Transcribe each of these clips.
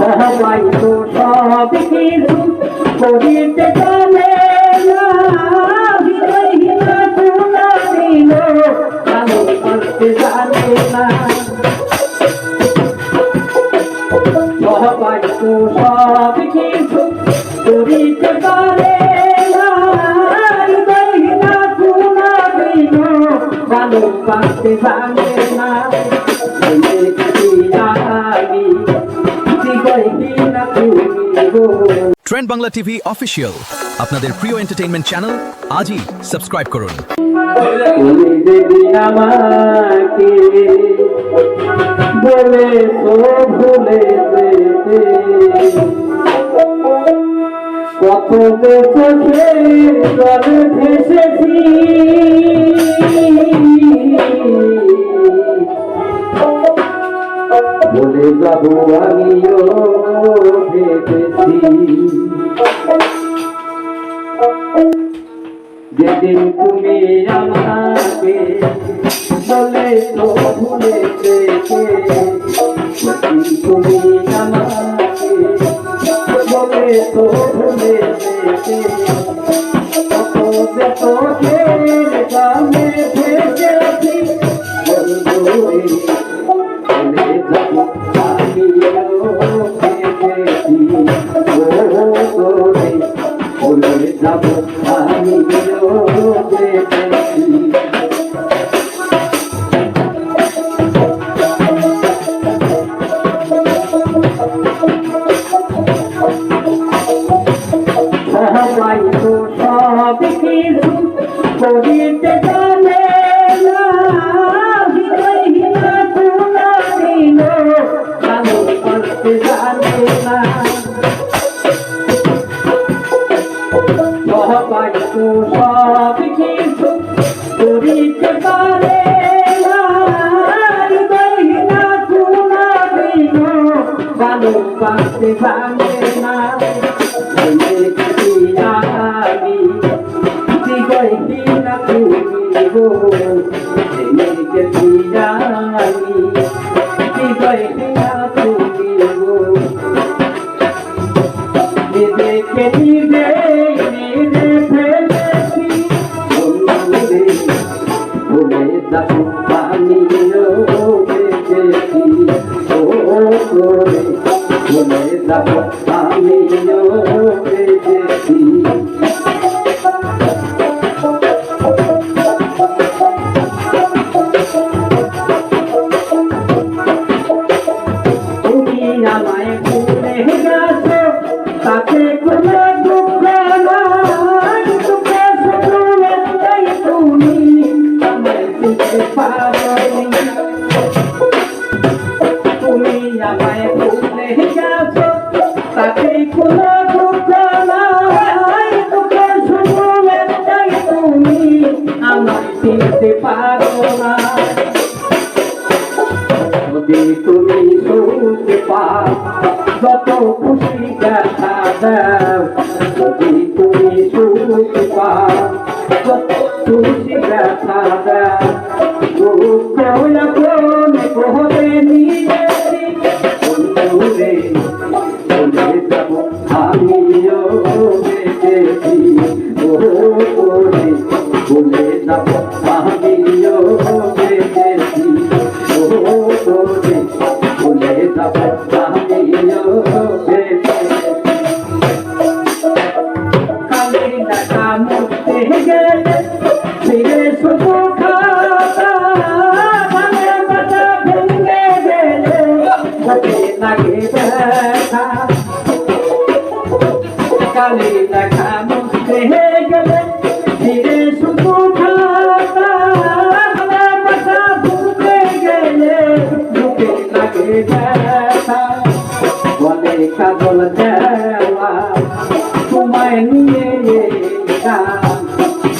সবাই তো সব কিছু করিতে চলে না, বিরহীনা কোনা দিল ভালোবাসতে জানে না। সবাই তো সব কিছু করিতে পারে না, বিরহীনা কোনা দিল ভালোবাসতে জানে না। ট্রেন্ড বাংলা টিভি অফিসিয়াল আপনাদের প্রিয় এন্টারটেইনমেন্ট চ্যানেল আজই সাবস্ক্রাইব করুন। আমাকে বলে তো ভুলে কত চোখে জল ভেসেছি, বলে যাবো আমিও ভেবেছি। যেদিন তুমি আমাকে বলে তো ভুলে যেদিন তুমি আমাকে বলে তো ভুলে কত চোখের গানে ভেসেছি, বলে যাবো আমি সবাই তো সব কিছু করিতে জানে না, বিরহীনা কোনা দিল ভালোবাসতে জানে না। সবাই তো সব কিছু করিতে পারে না, বিরহীনা কোনা দিল ভালোবাসতে জানে না। আমায় ভুলে গেছো তাতে কোনো দুঃখ নাই, দুঃখে শুনে তাই তুমি আমায় দিতে পারোনি। তুমি আমায় ভুলে গেছো তাতে কোনো দুঃখ নাই, দুঃখে শুনে তাই তুমি আমায় দিতে পারো না। যদি তুমি শুনতে পাও যত খুশি দেখা দাও, যদি তুমি শুনতে পাও যত খুশি দেখা দাও, কোহরে নিজেছি বন্ধুরে বলে যাব আমিও বেঁচেছি, বলে যাব আমিও বেঁচেছি, বলে যাব আমিও বেঁচেছি। কালে দেখা মুক্তি গেলে ফিরে শুধু খাতা, মানে বাতা ভেঙে গেলে ঘটে লাগে ব্যথা। কালে দেখা মুক্তি গেলে ফিরে শুধু খাতা, মানে বাতা ভেঙে গেলে ঘটে লাগে ব্যথা। বলে কাজল দেওয়া তোমায় নিয়ে এলাম,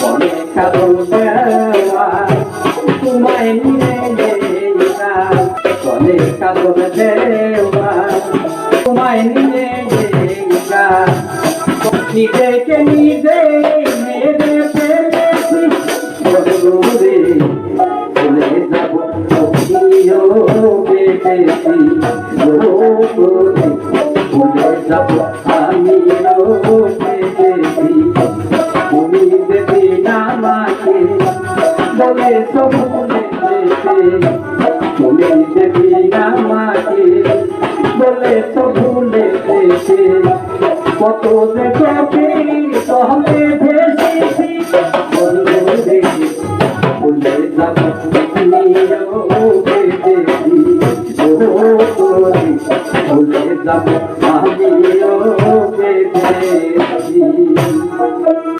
বলে কাজল দেওয়া তোমায় নিয়ে এলাম, বলে কাজল দেওয়া তোমায় নিয়ে এলাম। নিজেকে নিজে মেরে ফেলেছি বলে যাব বেঁচেছি। যাব আমিও দেখেছি তুমি দেবী আমাকে বলে তো ভুলে যেতে তুমি দেবী আমাকে বলে তো ভুলে যেতে কত যে গভীর সহজে ভেসেছি বললে দেখি ভুলে যাব আমিও দেখেছি ভুলে যাব আমিও